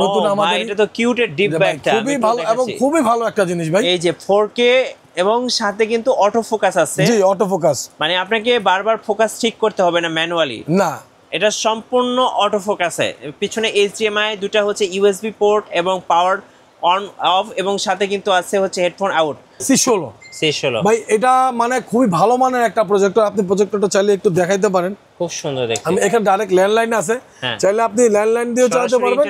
নতুন আমাদের এটা তো কিউটের ডিপ ব্যাগটা খুবই ভালো এবং খুবই ভালো একটা জিনিস ভাই। এই যে 4K এবং সাথে কিন্তু অটো ফোকাস আছে। জি, অটো ফোকাস, মানে আপনাকে বারবার ফোকাস ঠিক করতে হবে না ম্যানুয়ালি, না এটা সম্পূর্ণ অটো ফোকাসে। পিছনে HDMI, দুটা হচ্ছে USB পোর্ট এবং পাওয়ার অন অফ, এবং সাথে কিন্তু আছে হচ্ছে হেডফোন আউট। C16 ভাই এটা মানে খুবই ভালো মানের একটা প্রজেক্টর। আপনি প্রজেক্টরটা চাইলে একটু দেখাইতে পারেন, খুব সুন্দর দেখতে। আমি এখানে ডাইরেক্ট ল্যান্ডলাইন আছে, চাইলে আপনি ল্যান্ডলাইন দিয়েও চালাতে পারবেন,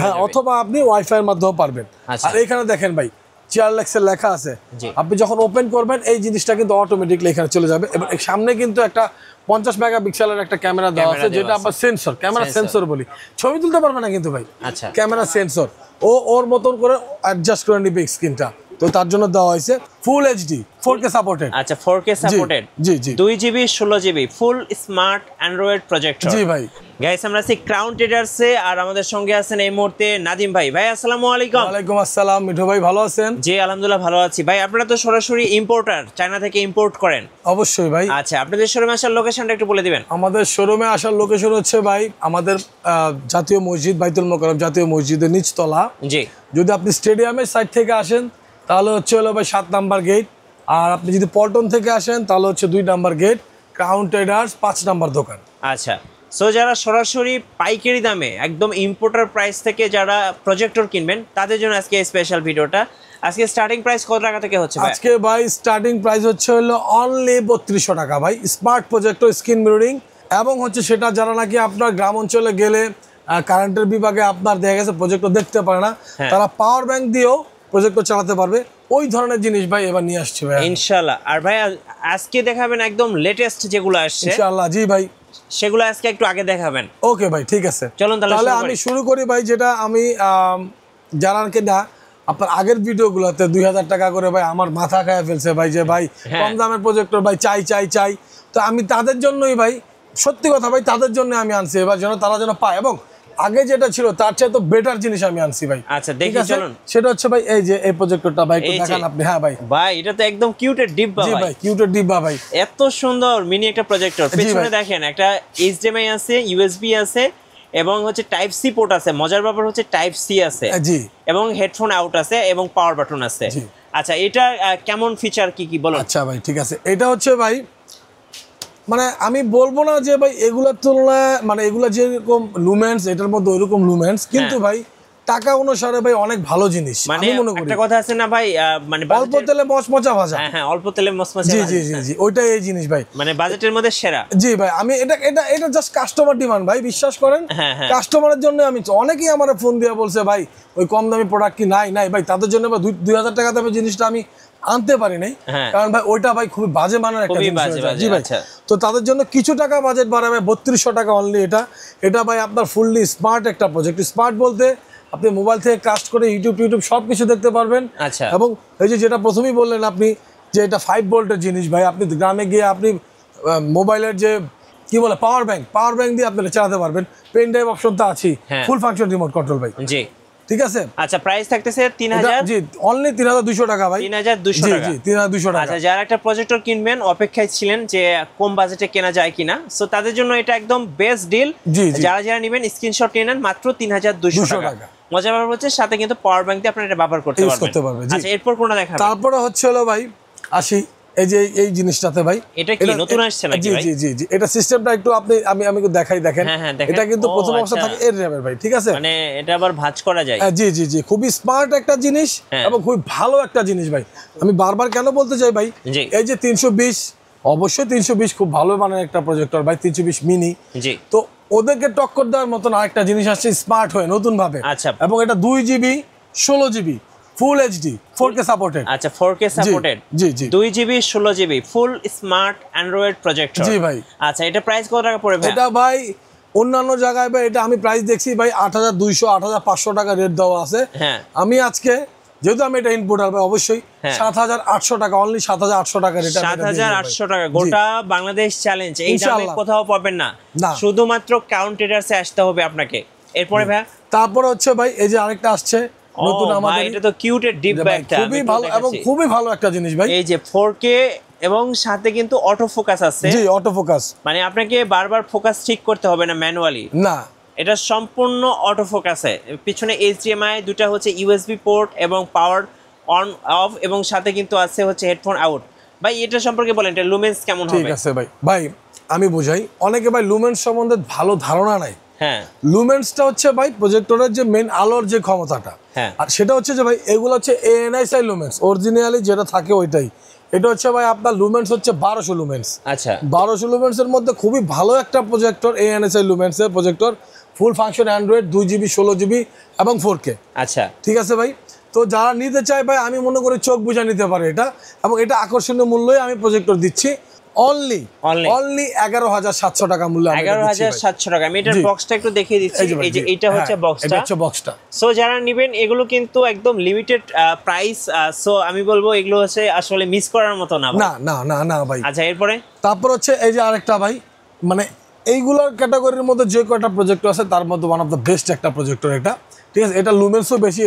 হ্যাঁ, অথবা আপনি ওয়াইফাই এর মাধ্যমেও পারবেন। আর এখানে দেখেন ভাই CRLX এর লেখা আছে, আপনি যখন ওপেন করবেন এই জিনিসটা কিন্তু অটোমেটিকলি এখানে চলে যাবে। এবং সামনে কিন্তু একটা 50 মেগাপিক্সেলের একটা ক্যামেরা দেওয়া আছে, যেটা আপনার সেন্সর, ক্যামেরা সেন্সর বলি, ছবি তুলতে পারবে না কিন্তু ভাই, ক্যামেরা সেন্সর ওর মতন করে অ্যাডজাস্ট করে নিবে স্ক্রিনটা, তো তার জন্য দেওয়া হয়েছে ফুল HD 4K সাপোর্টেড। আচ্ছা 4K সাপোর্টেড, জি জি, 2GB 16GB full smart Android projector. জি ভাই। গাইস আমরা আছি ক্রাউন ট্রেডার্সে, আর আমাদের সঙ্গে আছেন এই মুহূর্তে নাদিম ভাই। ভাই আসসালামু আলাইকুম। ওয়ালাইকুম আসসালাম। মিঠু ভাই ভালো আছেন? জি আলহামদুলিল্লাহ ভালো আছি। ভাই আপনারা তো সরাসরি ইম্পোর্টার, চায়না থেকে ইম্পোর্ট করেন? অবশ্যই ভাই। আচ্ছা আপনাদের শোরুমে আসার লোকেশনটা একটু বলে দিবেন। আমাদের শোরুমে আসার লোকেশন হচ্ছে ভাই আমাদের জাতীয় মসজিদ, বাইতুল মোকাররম জাতীয় মসজিদের নিচতলা। জি, যদি আপনি স্টেডিয়ামের সাইড থেকে আসেন তাহলে হচ্ছে হলো ভাই 7 নাম্বার গেট, আর আপনি যদি পল্টন থেকে আসেন তাহলে হচ্ছে 2 number gate, crown traders 5 number দোকান। আচ্ছা, সো যারা সরাসরি পাইকারি দামে একদম ইম্পোর্টার প্রাইস থেকে যারা প্রজেক্টর কিনবেন তাদের জন্য আজকে স্পেশাল ভিডিওটা। আজকে স্টার্টিং প্রাইস কত টাকা থেকে হচ্ছে ভাই? আজকে ভাই স্টার্টিং প্রাইস হচ্ছে হলো অনলি 3200 টাকা ভাই, স্মার্ট প্রজেক্টর স্ক্রিন মিররিং, এবং হচ্ছে সেটা যারা নাকি আপনার গ্রাম অঞ্চলে গেলে কারেন্টের বিভাগে আপনার দেখা গেছে প্রজেক্টর দেখতে পারে না, তারা পাওয়ার ব্যাংক দিয়েও প্রজেক্টর চালাতে পারবে, ওই ধরনের জিনিস ভাই এবার নিয়ে আসছে ভাই ইনশাআল্লাহ। আর ভাই আজকে দেখাবেন একদম লেটেস্ট যেগুলো আসছে ইনশাআল্লাহ। জি ভাই, সেগুলো আজকে একটু আগে দেখাবেন। ওকে ভাই, ঠিক আছে, চলুন তাহলে আমি শুরু করি ভাই। যেটা আমি জানার কিনা আপনার আগের ভিডিওগুলোতে 2000 টাকা করে ভাই আমার মাথা খায় ফেলছে ভাই, যে ভাই কম দামের প্রজেক্টর ভাই চাই চাই চাই, তো আমি তাদের জন্যই ভাই, সত্যি কথা ভাই, তাদের জন্য আমি আনছি এবার, যেন তারা যেন পায়, এবং আগে যেটা ছিল তার চেয়ে তো বেটার জিনিস আমি আনছি ভাই। আচ্ছা দেখি চলুন। সেটা হচ্ছে ভাই এই যে এই প্রজেক্টরটা ভাই, একটু দেখান আপনি। হ্যাঁ ভাই, ভাই এটা তো একদম কিউটের ডিব্বা ভাই। জি ভাই, কিউটের ডিব্বা ভাই, এত সুন্দর মিনি একটা প্রজেক্টর। পেছনে দেখেন একটা HDMI আছে, USB আছে, এবং হচ্ছে টাইপ সি পোর্ট আছে। মজার ব্যাপার হচ্ছে টাইপ সি আছে, জি, এবং হেডফোন আউট আছে, এবং পাওয়ার বাটন আছে। আচ্ছা এটা কেমন ফিচার কি বলুন? আচ্ছা ভাই ঠিক আছে, এটা হচ্ছে ভাই মানে আমি বলবো না যে ভাই এগুলোর তুলনায় মানে এগুলা যেরকম লুমেন্স, এটার মধ্যে ওইরকম লুমেন্স, কিন্তু ভাই টাকা অনুসারে ভাই অনেক ভালো জিনিস। মানে একটা কথা আছে না ভাই, মানে অল্প তেলে মচমচা ভাজা। হ্যাঁ অল্প তেলে মচমচা। জি জি জি জি, ওইটাই এই জিনিস ভাই, মানে বাজেটের মধ্যে সেরা। জি ভাই, আমি এটা এটা এটা জাস্ট কাস্টমার ডিমান্ড ভাই, বিশ্বাস করেন, কাস্টমারের জন্য আমি, অনেকেই আমার ফোন দিয়ে বলছে ভাই ওই কম দামি প্রোডাক্ট কি নাই নাই ভাই, তাদের জন্য 2000 টাকা দামের জিনিসটা আমি আনতে পারি নাই, কারণ ভাই ওইটা ভাই খুবই বাজে মানের একটা জিনিস। জি ভাই, তো তাদের জন্য কিছু টাকা বাজেট বাড়াবে, 3200 টাকা অনলি এটা। এটা ভাই আপনার ফুললি স্মার্ট একটা প্রজেক্ট। স্মার্ট বলতে আপনি মোবাইল থেকে কাস্ট করে ইউটিউব সব কিছু দেখতে পারবেন। এবং এই যে যেটা প্রথমেই বললেন আপনি, যে এটা 5 ভোল্টের জিনিস ভাই, আপনি গ্রামে গিয়ে আপনি মোবাইলের যে কি বলে পাওয়ার ব্যাংক দিয়ে আপনি চালাতে পারবেন। পেন ড্রাইভ অপশন তো আছে, ফুল ফাংশন রিমোট কন্ট্রোল ভাই। জি ঠিক আছে। আচ্ছা প্রাইস থাকতেছে 3000। জি অনলি 3200 টাকা ভাই, 3200 টাকা। জি 3200 টাকা। আচ্ছা যারা একটা প্রজেক্টর কিনবেন, অপেক্ষায় ছিলেন যে কম বাজেটে কেনা যায় কিনা, সো তাদের জন্য এটা একদম বেস্ট ডিল। যারা যারা নেবেন স্ক্রিনশট নিয়ে নেন, মাত্র 3200 টাকা। মজার ব্যাপার হচ্ছে সাথে কিন্তু পাওয়ার ব্যাংক দিয়ে আপনারা এটা ব্যবহার করতে পারবেন। আচ্ছা এরপর কোনটা দেখাবেন? তারপরে হচ্ছে হলো ভাই আসি এই যে এই জিনিসটাতে ভাই, এটা কি নতুন আসছে নাকি ভাই? জি জি জি, এটা সিস্টেমটা একটু আমি একটু দেখাই, দেখেন এটা কিন্তু প্রথম অবস্থা থাকে এর র্যামের ভাই, ঠিক আছে, মানে এটা আবার ভাঁজ করা যায়। জি জি জি, খুবই স্মার্ট একটা জিনিস এবং খুবই ভালো একটা জিনিস ভাই। আমি বারবার কেন বলতে চাই ভাই, এই যে 320, অবশ্যই 320 খুব ভালো মানের একটা প্রজেক্টর ভাই, 320 মিনি। জি, তো ওদেরকে টক্কর দেওয়ার মতন আরেকটা জিনিস আসছে স্মার্ট হয়ে নতুন ভাবে। আচ্ছা, এবং এটা 2GB 16GB ফুল HD 4K সাপোর্টেড। আচ্ছা 4K সাপোর্টেড, জি জি, 2GB 16GB full smart Android projector. জি ভাই। আচ্ছা এটা প্রাইস কত টাকা পড়বে? এটা ভাই অন্যান্য জায়গায় ভাই এটা আমি প্রাইস দেখছি ভাই 8200 8500 টাকা রেট দেওয়া আছে। আমি আজকে যেহেতু আমি এটা ইনপুটার ভাই, অবশ্যই 7800 টাকা, অনলি 7800 টাকা রেট। 7800 টাকা গোটা বাংলাদেশ চ্যালেঞ্জ, এই দামে কোথাও পাবেন না, শুধুমাত্র ক্রাউন ট্রেডার্সে আসতে হবে আপনাকে। এরপরে ভাই তারপরে হচ্ছে ভাই এই যে আরেকটা আসছে নতুন আমাদের, এটা তো কিউটের ডিপ ব্যাগটা, খুবই ভালো এবং খুবই ভালো একটা জিনিস ভাই। এই যে 4K এবং সাথে কিন্তু অটো ফোকাস আছে। জি, অটো ফোকাস, মানে আপনাকে বারবার ফোকাস ঠিক করতে হবে না ম্যানুয়ালি, না এটা সম্পূর্ণ অটো ফোকাসে, পিছনে HDMI, দুটা হচ্ছে USB পোর্ট এবং পাওয়ার অন অফ, এবং সাথে কিন্তু আছে হচ্ছে হেডফোন আউট। ভাই এটা সম্পর্কে বলেন, এটা লুমেন্স কেমন হবে? ঠিক আছে ভাই, ভাই আমি বুঝাই, অনেকে ভাই লুমেন্স সম্বন্ধে ভালো ধারণা নাই। হ্যাঁ, লুমেন্সটা হচ্ছে ভাই প্রজেক্টরের যে মেন আলোর যে ক্ষমতাটা, হ্যাঁ, আর সেটা হচ্ছে যে ভাই এগুলো হচ্ছে ANSI লুমেন্স, অরিজিনালি যেটা থাকে ওইটাই। এটা হচ্ছে ভাই আপনার লুমেন্স হচ্ছে 1200 লুমেন্স। আচ্ছা, 1200 লুমেন্সের মধ্যে খুবই ভালো একটা প্রজেক্টর, ANSI লুমেন্সের প্রজেক্টর, ফুল ফাংশন অ্যান্ড্রয়েড, 2GB 16GB এবং 4K। আচ্ছা, ঠিক আছে ভাই, তো যারা নিতে চায় ভাই আমি মনে করি চোখ বুঝা নিতে পারে এটা, এবং এটা আকর্ষণীয় মূল্যে আমি প্রজেক্টর দিচ্ছি অনলি 11,700 টাকা মূল্য। 11,700 টাকা। আমি এটার বক্সটা একটু দেখিয়ে দিচ্ছি, এই যে এটা হচ্ছে বক্সটা। সো যারা নেবেন এগুলো কিন্তু একদম লিমিটেড প্রাইস, সো আমি বলবো এগুলো হচ্ছে আসলে মিস করার মতো না না ভাই। আচ্ছা, এরপরে তারপর হচ্ছে এই যে আরেকটা ভাই, মানে এইগুলোর ক্যাটাগরির মধ্যে যে কয়টা প্রজেক্টর আছে তার মধ্যে ওয়ান অফ দ্য বেস্ট একটা প্রজেক্টর এটা। ঠিক আছে, এটা লুমেন্সও বেশি,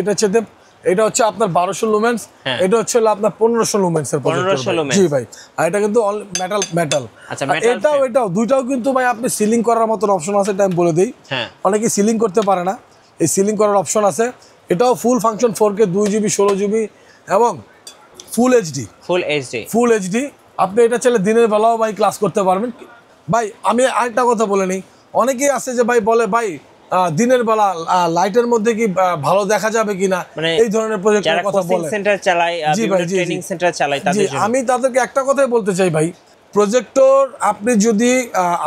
এটা হচ্ছে আপনার 1200 লুমেন্স, এটা হচ্ছে আপনার 1500 লুমেন্সের প্রজেক্টর। জি ভাই, আর এটা কিন্তু মেটাল। আচ্ছা, এটাও দুইটাও কিন্তু ভাই আপনি সিলিং করার মতো অপশন আছে, এটা আমি বলে দিই। অনেকে সিলিং করতে পারে না, এই সিলিং করার অপশন আছে। এটাও ফুল ফাংশন 4K, 2GB 16GB এবং ফুল এইচডি। আপনি এটা চাইলে দিনের বেলাও ভাই ক্লাস করতে পারবেন। ভাই আমি আরেকটা কথা বলে নিই, অনেকেই আছে যে ভাই বলে ভাই দিনের বেলা লাইটের মধ্যে কি ভালো দেখা যাবে কিনা, এই ধরনের প্রজেক্টের কথা বলে। আমি তাদেরকে একটা কথাই বলতে চাই ভাই, প্রজেক্টর আপনি যদি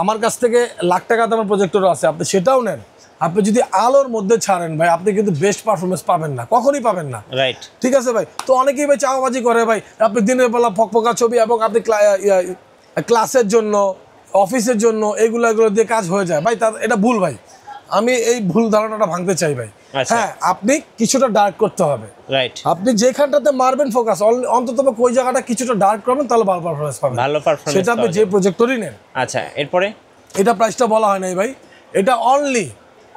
আমার কাছ থেকে লাখ টাকা দামের প্রজেক্টর আছে, আপনি সেটাও নেন, আপনি যদি আলোর মধ্যে ছাড়েন ভাই আপনি কিন্তু বেস্ট পারফরমেন্স পাবেন না, কখনই পাবেন না। রাইট, ঠিক আছে ভাই। তো অনেকেই ভাই চাওয়াবাজি করে ভাই, আপনি দিনের বেলা ফকফকা ছবি এবং আপনি ক্লাসের জন্য, অফিসের জন্য এগুলো দিয়ে কাজ হয়ে যায় ভাই, এটা ভুল ভাই। আমি এই ভুল ধারণাটা ভাঙতে চাই ভাই। হ্যাঁ, আপনি কিছুটা ডার্ক করতে হবে। রাইট, আপনি যেখানটাতে মারবেন ফোকাস, অন্তত ওই জায়গাটা কিছুটা ডার্ক করবেন, তাহলে ভালো পারফরমেন্স পাবেন। সেটা আপনি যে প্রজেক্টরই নেন। আচ্ছা, এরপরে এটা প্রাইসটা বলা হয় নাই ভাই, এটা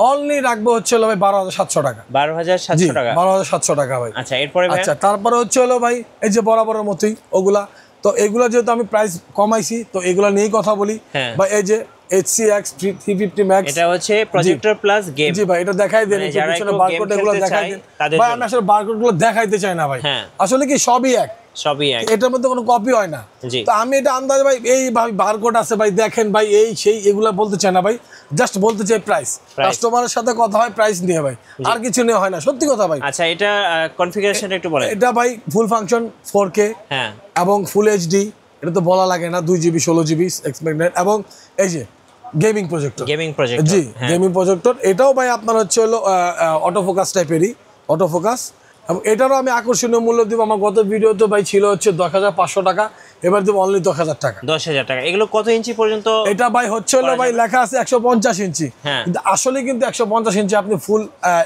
অনলি রাখবো হচ্ছে ভাই 12,700 টাকা। 12,700 টাকা, 12,700 টাকা ভাই। আচ্ছা, এরপরে আচ্ছা, তারপরে হচ্ছে ভাই এই যে বরাবরের মতোই ওগুলা, তো এগুলা যেহেতু আমি প্রাইস কমাইছি তো এগুলা নিয়েই কথা বলি ভাই। এই যে HCX 350 Max, এটা হচ্ছে প্রজেক্টর প্লাস গেম। জি ভাই, এটা দেখাই দেন, পিছনে বারকোড এগুলো দেখাই দেন ভাই। আমি আসলে বারকোডগুলো দেখাইতে চাই না ভাই, আসলে কি সবই এক, এটার মধ্যে কোনো কপি হয় না। তো আমি এটা আন্দাজ ভাই, এই ভাই বারকোড আছে ভাই, দেখেন ভাই এই সেই এগুলা বলতে চাই না ভাই, জাস্ট বলতে চাই প্রাইস। কাস্টমারের সাথে কথা হয় প্রাইস নিয়ে ভাই, আর কিছু নিয়ে হয় না, সত্যি কথা ভাই। আচ্ছা, এটা কনফিগারেশনটা একটু বলেন। এটা ভাই ফুল ফাংশন 4K এবং ফুল এইচডি, এটা তো বলা লাগে না, 2GB 16GB এক্সপেন্ডেড, এবং এই যে গেমিং প্রজেক্টর। জি, গেমিং প্রজেক্টর। এটাও ভাই আপনার হচ্ছে অটো ফোকাস টাইপেরই, অটো ফোকাস, এবং এটারও আমি আকর্ষণীয় মূল্য দিব। আমার গত ভিডিওতে ভাই ছিল হচ্ছে 10,500 টাকা, এবার দেবো অনলি 10,000 টাকা। 10,000 টাকা। এগুলো কত ইঞ্চি পর্যন্ত? এটা ভাই হচ্ছে ভাই লেখা আছে 150 ইঞ্চি, কিন্তু আসলে কিন্তু 150 ইঞ্চি আপনি ফুল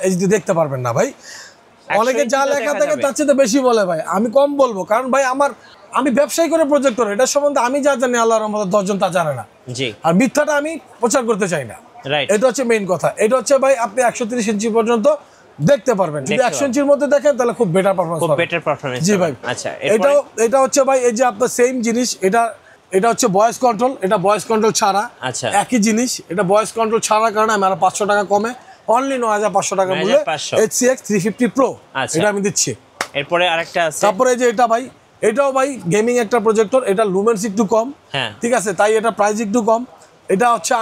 এইচডি দেখতে পারবেন না ভাই। অনেকে যা লেখা থাকে তার চেয়ে বেশি বলে ভাই, আমি কম বলবো, কারণ ভাই আমি ব্যবসায়ী করে প্রজেক্টর, এটার সম্বন্ধে আমি যা জানি আল্লাহর রহমতে 10 জন তা জানে না। আর মিথ্যাটা আমি প্রচার করতে চাই না, এটা হচ্ছে মেইন কথা। এটা হচ্ছে ভাই আপনি 130 ইঞ্চি পর্যন্ত দেখতে পারবেন, যদি 100 ইঞ্চির মধ্যে দেখেন তাহলে খুব বেটার পারফরম্যান্স। জি ভাই। আচ্ছা, এটা হচ্ছে ভাই এই যে আপনার সেম জিনিস, এটা হচ্ছে ভয়েস কন্ট্রোল, এটা ভয়েস কন্ট্রোল ছাড়া একই জিনিস, এটা ভয়েস কন্ট্রোল ছাড়ার কারণে আমি আরো 500 টাকা কমে অনলি 9,500 টাকা মূল্যে HCX 350 Pro এটা আমি দিচ্ছি। এরপরে আরেকটা আছে, তারপরে এই যে এটা ভাই, এটাও ভাই গেমিং একটা প্রজেক্টর, এটা লুমেন্স একটু কম, ঠিক আছে, তাই এটা প্রাইস একটু কম। এটা হচ্ছে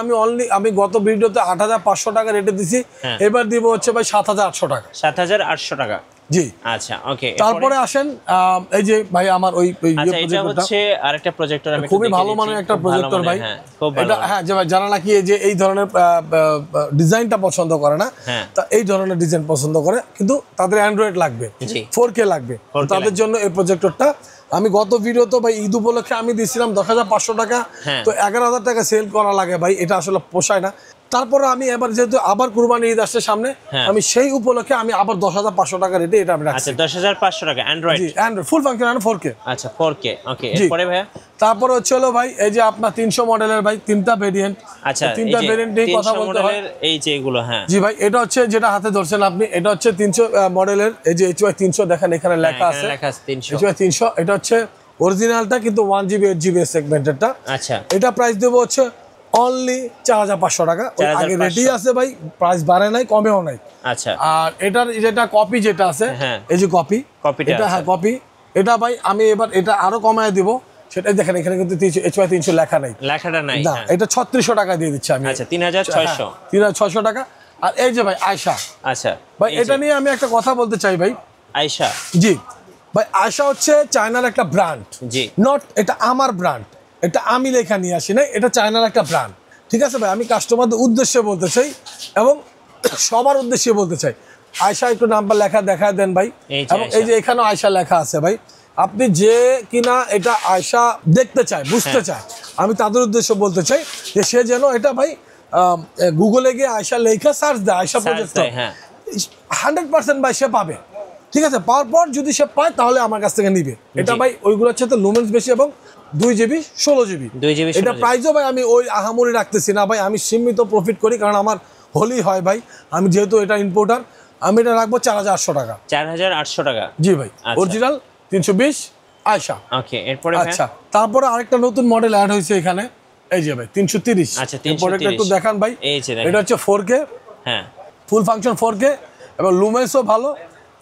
আমি গত ভিডিওতে 8,500 টাকা রেটে দিছি, এবার দিব হচ্ছে ভাই 7,800 টাকা। 7,800 টাকা, জি। আচ্ছা, ওকে। তারপরে আসেন এই যে ভাই আমার ওই এটা হচ্ছে আরেকটা প্রজেক্টর, আমি খুবই ভালো মানের একটা প্রজেক্টর ভাই। এটা হ্যাঁ, যে ভাই যারা নাকি এই যে এই ধরনের ডিজাইনটা পছন্দ করে না, তা এই ধরনের ডিজাইন পছন্দ করে, কিন্তু তাদের অ্যান্ড্রয়েড লাগবে, 4K লাগবে, তাদের জন্য এই প্রজেক্টরটা আমি গত ভিডিওতে ভাই ঈদ উপলক্ষে আমি দিয়েছিলাম 10,500 টাকা, তো 11,000 টাকা সেল করা লাগে ভাই, এটা আসলে পোষায় না। তারপরে আমি এবার যেহেতু আবার কুরবানি ঈদ আসছে সামনে, আমি সেই উপলক্ষে আমি আবার 10,500 টাকা রেটে এটা আমি রাখছি। আচ্ছা, 10,500 টাকা অ্যান্ড্রয়েড, জি অ্যান্ড্রয়েড ফুল ফাংশন 4K। আচ্ছা, 4K, ওকে। এরপরে ভাই তারপরে হচ্ছে ভাই এই যে আপনার 300 মডেলের ভাই 3টা ভেরিয়েন্ট। আচ্ছা, তিনটা ভেরিয়েন্ট নিয়ে কথা বলতে হয় এই যে এগুলো। হ্যাঁ জি ভাই, এটা হচ্ছে যেটা হাতে ধরছেন আপনি, এটা হচ্ছে 300 মডেলের, এই যে HY 300 দেখেন এখানে লেখা আছে HY 300, এটা হচ্ছে অরিজিনালটা, কিন্তু 1GB 8GB সেগমেন্টেরটা। আচ্ছা, এটা প্রাইস দেবো হচ্ছে অনলি 4500 টাকা। ওই আগে রেডি আছে ভাই, প্রাইস বাড়ে নাই কমেও নাই। আচ্ছা, আর এটার যেটা কপি যেটা আছে, এই যে কপিটা, হ্যাঁ কপি, এটা ভাই আমি এবার এটা আরো কমায় দিব। সেটাই দেখেন, এখানে কিন্তু HY 300 লেখা নাই, লেখাটা নাই না, এটা 3600 টাকা দিয়ে দিচ্ছি আমি। আচ্ছা, 3600, 3600 টাকা। আর এই যে ভাই আয়শা, আচ্ছা ভাই এটা নিয়ে আমি একটা কথা বলতে চাই ভাই। আয়শা, জি ভাই, আয়শা হচ্ছে চায়নার একটা ব্র্যান্ড, জি, নট এটা আমার ব্র্যান্ড, এটা আমি লেখা নিয়ে আসি না, এটা চায়নার একটা ব্র্যান্ড। ঠিক আছে ভাই, আমি কাস্টমারদের উদ্দেশ্যে বলতে চাই এবং সবার উদ্দেশ্যে বলতে চাই। আয়শা একটু নাম্বার লেখা দেখায় দেন ভাই, এবং এই যে এখানেও আয়শা লেখা আছে ভাই। আপনি যে কিনা এটা আয়শা দেখতে চায়, বুঝতে চায়, আমি তাদের উদ্দেশ্যে বলতে চাই যে সে যেন এটা ভাই গুগলে গিয়ে আয়শা লেখা সার্চ দেয়, আয়শা প্রজেক্ট, 100% ভাই সে পাবে। ঠিক আছে, পাওয়ার পর যদি সে পায় তাহলে আমার কাছ থেকে নিবে। এটা ভাই ওইগুলোর সাথে লুমেন্স বেশি এবং 2GB 16GB। এটা প্রাইসও ভাই আমি ওই আহামরি রাখতেছি না ভাই, আমি সীমিত প্রফিট করি, কারণ আমার হলি হয় ভাই, আমি যেহেতু এটা ইম্পোর্টার, আমি এটা রাখবো 4800 টাকা। 4800 টাকা, জি ভাই, অরিজিনাল 320 আয়শা। ওকে, এরপরে আচ্ছা, তারপরে আরেকটা নতুন মডেল অ্যাড হয়েছে এখানে, এই যে ভাই 330। আচ্ছা, প্রোডাক্টটা একটু দেখান ভাই। এই যে এটা হচ্ছে 4K, হ্যাঁ ফুল ফাংশন 4K এবং লুমেন্সও ভালো,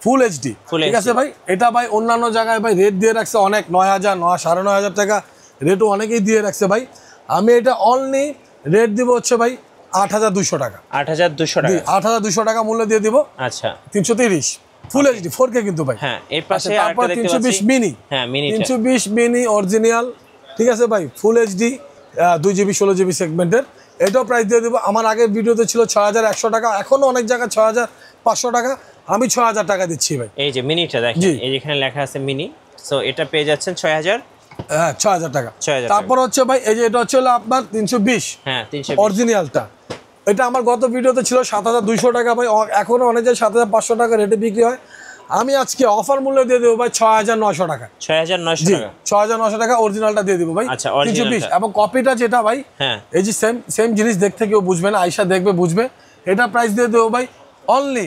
ফুল এইচডি। ঠিক আছে ভাই, এটা ভাই অন্যান্য জায়গায় ভাই রেট দিয়ে রাখছে অনেক, 9000 9500 টাকা রেটও অনেকেই দিয়ে রাখছে ভাই। আমি এটা অনলি রেট দিব হচ্ছে ভাই 8200 টাকা। 8200 টাকা, 8200 টাকা মূল্য দিয়ে দিব। আচ্ছা, 330 ফুল এইচডি 4K কিন্তু ভাই। হ্যাঁ, এর পাশে তারপর 320 মিনি, হ্যাঁ মিনি, 320 মিনি অরিজিনাল। ঠিক আছে ভাই, ফুল এইচডি 2GB 16GB সেগমেন্টের, এটাও প্রাইস দিয়ে দেবো। আমার আগের ভিডিওতে ছিল 6100 টাকা, এখনো অনেক জায়গায় 6500 টাকা, আমি 6000 টাকা দিচ্ছি ভাই। এই যে মিনিটা দেখেন, এই যেখানে লেখা আছে মিনি, সো এটা পেয়ে যাচ্ছেন 6000, হ্যাঁ 6000 টাকা। তারপর হচ্ছে ভাই এই যে এটা হচ্ছে আপনার 320, হ্যাঁ 320 অরিজিনালটা, এটা আমার গত ভিডিওতে ছিল 7200 টাকা ভাই, এখনো অনেক জায়গায় 7500 টাকা রেটে বিক্রি হয়। আমি আজকে অফার মূল্য দিয়ে দেবো ভাই 6900 টাকা। 6900 টাকা, 6900 টাকা অরিজিনালটা দিয়ে দেবো ভাই। আচ্ছা, 320 এবং কপিটা যেটা ভাই, হ্যাঁ এই যে সেম জিনিস দেখতে কেউ বুঝবে না, আয়শা দেখবে বুঝবে। এটা প্রাইস দিয়ে দেবো ভাই অনলি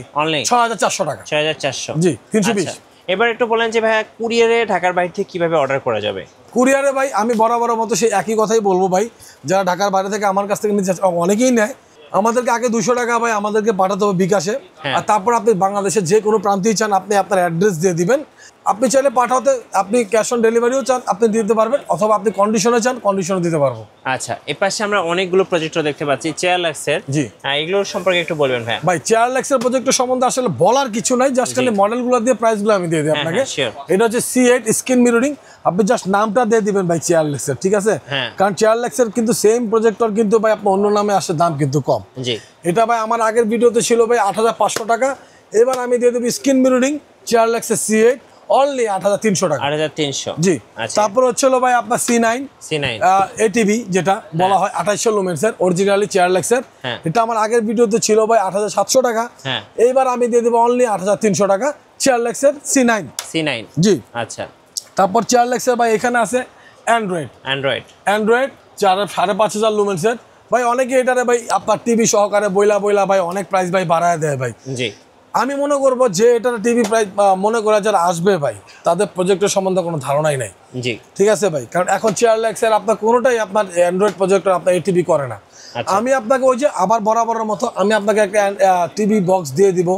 6400 টাকা। 6400, জি 320। এবার একটু বলেন যে ভাই কুরিয়ারে ঢাকার বাইরে থেকে কিভাবে অর্ডার করা যাবে? কুরিয়ারে ভাই আমি বরাবর মতো সেই একই কথাই বলবো ভাই, যারা ঢাকার বাইরে থেকে আমার কাছ থেকে নিতে অনেকেই নেয়, আমাদেরকে আগে 200 টাকা ভাই আমাদেরকে পাঠাতে হবে বিকাশে। আর তারপর আপনি বাংলাদেশের যে কোনো প্রান্তেই চান, আপনি আপনার অ্যাড্রেস দিয়ে দিবেন। আপনি চাইলে পাঠাতে, আপনি ক্যাশ অন ডেলিভারিও চান আপনি দিতে পারবেন, অথবা আপনি কন্ডিশনে চান কন্ডিশনে দিতে পারবো। আচ্ছা, এর পাশে আমরা অনেকগুলো প্রজেক্টর দেখতে পাচ্ছি চেয়ারলেক্সের, জি এগুলোর সম্পর্কে একটু বলবেন ভাই। ভাই চেয়ারলেক্সের প্রজেক্টর সম্বন্ধে আসলে বলার কিছু নাই, জাস্ট খালি মডেলগুলো দিয়ে প্রাইসগুলো আমি দিয়ে দিই আপনাকে। এটা হচ্ছে C8 স্ক্রিন মিররিং, আপনি জাস্ট নামটা দিয়ে দিবেন ভাই চেয়ারলেক্সের, ঠিক আছে? কারণ চেয়ারলেক্সের কিন্তু সেম প্রজেক্টর কিন্তু ভাই আপনার অন্য নামে আসে, দাম কিন্তু কম। জি, এটা ভাই আমার আগের ভিডিওতে ছিল ভাই 8500 টাকা, এবার আমি দিয়ে দেবো স্ক্রিন মিররিং চেয়ারলেক্সের C8 অনলি 8300 টাকা। 8300, জি। তারপর হচ্ছে ভাই আপনার C9 ATV যেটা বলা হয় 2800 লুমেন্সের, অরিজিনালি চেয়ারলেক্সের। এটা আমার আগের ভিডিওতে ছিল ভাই 8700 টাকা, এইবার আমি দিয়ে দেবো অনলি 8300 টাকা চেয়ারলেক্সের C9, জি। আচ্ছা, তারপর চেয়ারলেক্সের ভাই এখানে আছে অ্যান্ড্রয়েড 5500 লুমেন্সের ভাই। অনেকে এটারে ভাই আপনার টিভি সহকারে বইলা ভাই অনেক প্রাইস ভাই বাড়ায় দেয় ভাই। জি, আমি মনে করবো যে এটার টিভি প্রাইস মনে করা যারা আসবে ভাই, তাদের প্রজেক্টের সম্বন্ধে কোনো ধারণাই নাই। জি, ঠিক আছে ভাই, কারণ এখন চেয়ারলেক্সের আপনার কোনোটাই আপনার অ্যান্ড্রয়েড প্রজেক্টর আপনার এটিভি করে না। আমি আপনাকে ওই যে আবার বরাবরের মতো আমি আপনাকে একটা টিভি বক্স দিয়ে দিব,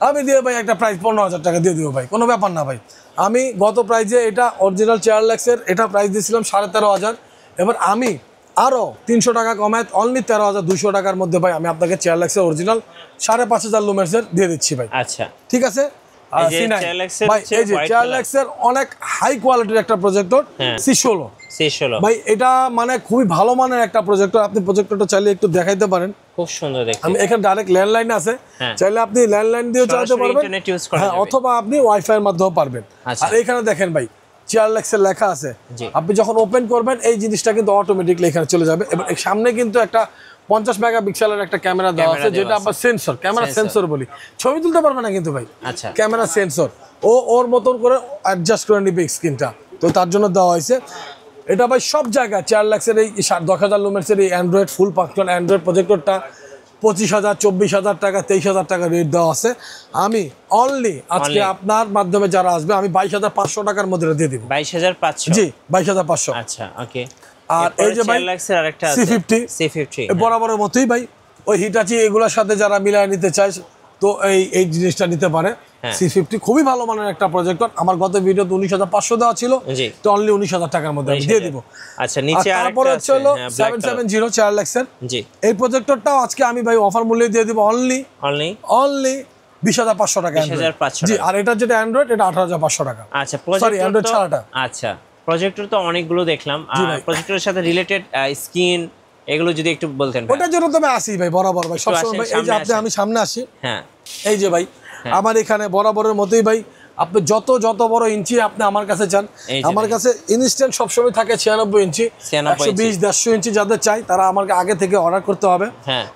আমি দিয়ে ভাই একটা প্রাইস 15000 টাকা দিয়ে দিব ভাই, কোনো ব্যাপার না ভাই। আমি গত প্রাইজে এটা অরিজিনাল চেয়ারলেক্সের এটা প্রাইস দিয়েছিলাম 13500, এবার আমি আরও 300 টাকা কমায় অনলি 13200 টাকার মধ্যে ভাই আমি আপনাকে চেয়ারলেক্সের অরিজিনাল 5500 লুমেন্সের দিয়ে দিচ্ছি ভাই। আচ্ছা, ঠিক আছে। ভাই এই যে চেয়ারলেক্সের অনেক হাই কোয়ালিটির একটা প্রজেক্টর C16 ভাই, এটা মানে খুবই ভালো মানের একটা প্রজেক্টর। আপনি প্রজেক্টরটা চাইলে একটু দেখাইতে পারেন, খুব সুন্দর দেখতে। আমি এখানে ডাইরেক্ট ল্যান্ডলাইন আছে, চাইলে আপনি ল্যান্ডলাইন দিয়েও চালাতে পারবেন, হ্যাঁ, অথবা আপনি ওয়াইফাই এর মাধ্যমেও পারবেন। আর এখানে দেখেন ভাই চেয়ারলেক্সের লেখা আছে, আপনি যখন ওপেন করবেন এই জিনিসটা কিন্তু অটোমেটিকলি এখানে চলে যাবে। এবং সামনে কিন্তু একটা 50 মেগাপিক্সেলের একটা ক্যামেরা দেওয়া আছে, যেটা আপনার সেন্সর, ক্যামেরা সেন্সর বলি, ছবি তুলতে পারবে না কিন্তু ভাই। আচ্ছা, ক্যামেরা সেন্সর ওর মতন করে অ্যাডজাস্ট করে নিবে স্ক্রিনটা, তো তার জন্য দেওয়া হয়েছে। এটা ভাই সব জায়গায় চেয়ারলেক্সের এই 10000 লুমেন্সের এই অ্যান্ড্রয়েড ফুল ফাংশন অ্যান্ড্রয়েড প্রজেক্টরটা 25000 24000 টাকা 23000 টাকা রেট দেওয়া আছে। আমি অনলি আজকে আপনার মাধ্যমে যারা আসবে আমি 22500 টাকার মধ্যে দিয়ে দিব। 22500, জি 22500। আচ্ছা, ওকে। আর এই যে ভাই লাক্সের আরেকটা আছে C50 বরাবরের মতোই ভাই ওই হিটাচি এগুলোর সাথে যারা মিলায় নিতে চায় তো এই জিনিসটা নিতে পারে। C50 খুবই ভালো মানের একটা প্রজেক্টর, আমার গত ভিডিওতে 19,500 দেওয়া ছিল, তো অনলি 19,000 টাকার মধ্যে আমি দিয়ে দিব। আচ্ছা নিচে তারপরে হচ্ছে হলো 770 4 লাক্সের এই প্রজেক্টরটাও আজকে আমি ভাই অফার মূল্যে দিয়ে দিব অনলি 20,500 টাকা। জি, আর এটা যেটা অ্যান্ড্রয়েড এটা 18,500 টাকা। আচ্ছা সরি অ্যান্ড্রয়েড ছাড়াটা। আচ্ছা প্রজেক্টর তো অনেকগুলো দেখলাম, আর প্রজেক্টরের সাথে রিলেটেড স্ক্রিন এগুলো যদি একটু বলতেন। ওটার জন্য তো আমি আসি ভাই বরাবর ভাই সবসময় ভাই। এই যে আমি সামনে আসি, হ্যাঁ এই যে ভাই আমার এখানে বরাবরের মতোই ভাই আপনি যত বড় ইঞ্চি আপনি আমার কাছে চান, আমার কাছে ইনস্ট্যান্ট সবসময় থাকে 96 ইঞ্চি 120 150 ইঞ্চি যাদের চাই তারা আমাকে আগে থেকে অর্ডার করতে হবে।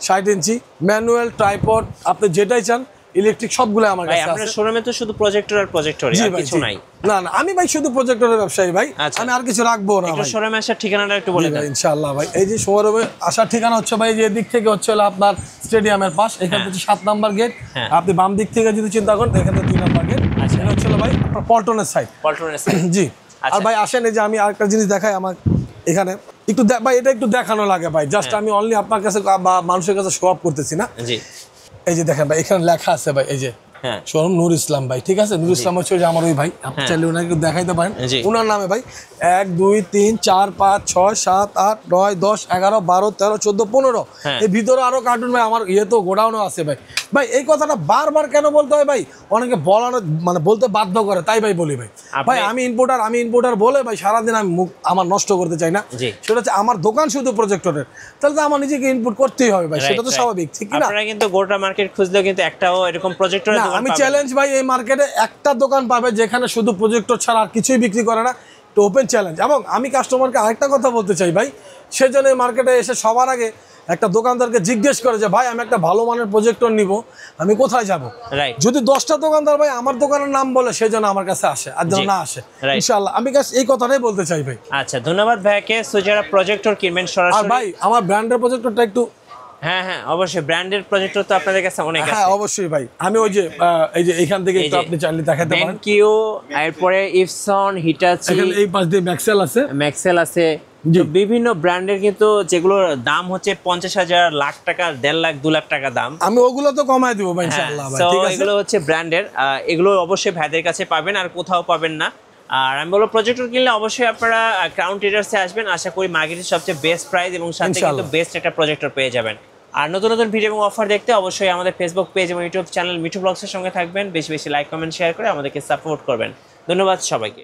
60 ইঞ্চি ম্যানুয়াল ট্রাইপড আপনি যেটাই চান ইলেকট্রিক সবগুলো আমার কাছে আছে। আপনার শোরুমে তো শুধু প্রজেক্টর আর প্রজেক্টরই, আর কিছু নাই? না আমি ভাই শুধু প্রজেক্টরের ব্যবসায়ী ভাই, আমি আর কিছু রাখবো না ভাই। একটু শোরুমে আসার ঠিকানাটা একটু বলে দেন। ইনশাআল্লাহ ভাই এই যে শোরুমে আসার ঠিকানা হচ্ছে ভাই যে দিক থেকে হচ্ছে আপনার স্টেডিয়ামের পাশ, এখান থেকে 7 নাম্বার গেট, আপনি বাম দিক থেকে যদি চিন্তা করেন এখানে 2 নাম্বার গেট, এটা হচ্ছে ভাই আপনার পল্টনের সাইড। জি। আর ভাই আসেন এই যে আমি আরেকটা জিনিস দেখাই আমার এখানে একটু ভাই, এটা একটু দেখানো লাগে ভাই, জাস্ট আমি অনলি আপনার কাছে বা মানুষের কাছে শো অফ করতেছি না। জি এই যে দেখেন ভাই এখানে লেখা আছে ভাই, এই যে শোরুম নূর ইসলাম ভাই, ঠিক আছে? নূর ইসলাম হচ্ছে যে আমার ওই ভাই, আপনি চাইলে ওনাকে দেখাইতে পারেন ওনার নামে ভাই। 1 2 3 4 5 6 7 8 9 10 11 12 13 14 15 এই ভিতরে আরো কার্টুন ভাই আমার তো গোডাউনও আছে ভাই। ভাই এই কথাটা বারবার কেন বলতে হয় ভাই? অনেকে বলানো মানে বলতে বাধ্য করে, তাই ভাই বলি ভাই। ভাই আমি ইম্পোর্টার বলে ভাই সারাদিন আমি মুখ আমার নষ্ট করতে চাই না। সেটা হচ্ছে আমার দোকান শুধু প্রজেক্টরের, তাহলে তো আমার নিজেকে ইনপুট করতেই হবে ভাই, সেটা তো স্বাভাবিক, ঠিক না? আপনারা কিন্তু গোটা মার্কেট খুঁজলেও কিন্তু একটাও এরকম প্রজেক্টরের দোকান আমি চ্যালেঞ্জ ভাই এই মার্কেটে একটা দোকান পাবে যেখানে শুধু প্রজেক্টর ছাড়া আর কিছুই বিক্রি করে না, তো ওপেন চ্যালেঞ্জ। এবং আমি কাস্টমারকে আরেকটা কথা বলতে চাই ভাই, সেজন্য এই মার্কেটে এসে সবার আগে একটা দোকানদারকে জিজ্ঞেস করে যে ভাই আমি একটা ভালো মানের প্রজেক্টর নিব, আমি কোথায় যাব? যদি 10টা দোকানদার ভাই আমার দোকানের নাম বলে সেজন্য আমার কাছে আসে, আর যেন না আসে ইনশাআল্লাহ। আমি এই কথাটাই বলতে চাই ভাই। আচ্ছা ধন্যবাদ ভাইকে। সো যারা প্রজেক্টর কিনবেন সরাসরি, আর ভাই আমার ব্র্যান্ডের প্রজেক্টরটা একটু হ্যাঁ অবশ্যই ব্র্যান্ডের প্রজেক্টর তো আপনাদের কাছে অনেক আছে। হ্যাঁ অবশ্যই ভাই, আমি ওই যে এই যে এখান থেকে একটু আপনি চাইলে দেখাতে পারেন। বেনকিউ, এরপরে ইপসন, হিটাচি, এখানে এই পাশ দিয়ে ম্যাক্সেল আছে বিভিন্ন ব্র্যান্ডের, কিন্তু যেগুলোর দাম হচ্ছে 50,000 লাখ টাকা, 1.5 লাখ 2 লাখ টাকা দাম। আমি ওগুলো তো কমায় দিব ভাই ইনশাআল্লাহ ভাই, ঠিক আছে? এগুলো হচ্ছে ব্র্যান্ডের, এগুলো অবশ্যই ভাইদের কাছে পাবেন, আর কোথাও পাবেন না। আর আমি বলবো প্রজেক্টর কিনলে অবশ্যই আপনারা ক্রাউন ট্রেডার্সে আসবেন, আশা করি মার্কেটের সবচেয়ে বেস্ট প্রাইস এবং সাথে কিন্তু বেস্ট একটা প্রজেক্টর পেয়ে যাবেন। আর নতুন ভিডিও এবং অফার দেখতে অবশ্যই আমাদের ফেসবুক পেজ এবং ইউটিউব চ্যানেল মিঠু ব্লগসের সঙ্গে থাকবেন। বেশি বেশি লাইক কমেন্ট শেয়ার করে আমাদেরকে সাপোর্ট করবেন। ধন্যবাদ সবাইকে।